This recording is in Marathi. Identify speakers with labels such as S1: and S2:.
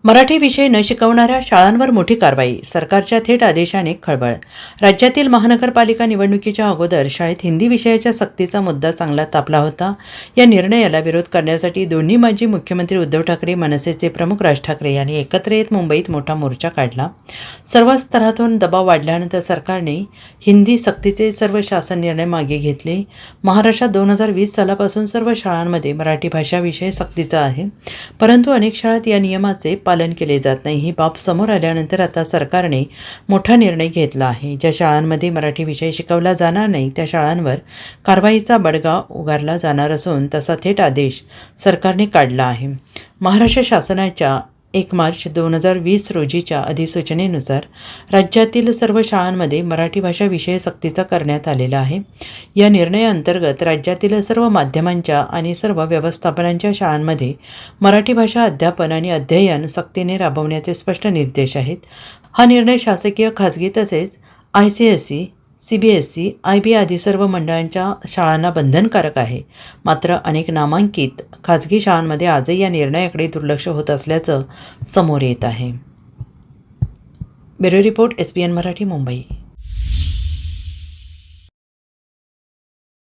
S1: मराठी विषय न शिकवणाऱ्या शाळांवर मोठी कारवाई. सरकारच्या थेट आदेशाने खळबळ. राज्यातील महानगरपालिका निवडणुकीच्या अगोदर शाळेत हिंदी विषयाच्या सक्तीचा मुद्दा चांगला तापला होता. या निर्णयाला विरोध करण्यासाठी दोन्ही माजी मुख्यमंत्री उद्धव ठाकरे, मनसेचे प्रमुख राज ठाकरे यांनी एकत्र येत मुंबईत मोठा मोर्चा काढला. सर्व स्तरातून दबाव वाढल्यानंतर सरकारने हिंदी सक्तीचे सर्व शासन निर्णय मागे घेतले. महाराष्ट्रात 2020 सालापासून सर्व शाळांमध्ये मराठी भाषा विषय सक्तीचा आहे, परंतु अनेक शाळांत या नियमाचे पालन केले जात नाही. ही बाब समोर आल्यानंतर आता सरकारने मोठा निर्णय घेतला आहे. ज्या शाळांमध्ये मराठी विषय शिकवला जाणार नाही त्या शाळांवर कारवाईचा बडगा उगारला जाणार असून तसा थेट आदेश सरकारने काढला आहे. महाराष्ट्र शासनाच्या 1 मार्च 2020 रोजीच्या अधिसूचनेनुसार राज्यातील सर्व शाळांमध्ये मराठी भाषा विषय सक्तीचा करण्यात आलेला आहे. या निर्णयाअंतर्गत राज्यातील सर्व माध्यमांच्या आणि सर्व व्यवस्थापनांच्या शाळांमध्ये मराठी भाषा अध्यापन आणि अध्ययन सक्तीने राबवण्याचे स्पष्ट निर्देश आहेत. हा निर्णय शासकीय, खाजगी तसेच ICSE, CBSE, IB आदी सर्व मंडळांच्या शाळांना बंधनकारक आहे. मात्र अनेक नामांकित खाजगी शाळांमध्ये आजही या निर्णयाकडे दुर्लक्ष होत असल्याचं समोर येत आहे. Bureau report, SBN Marathi, Mumbai.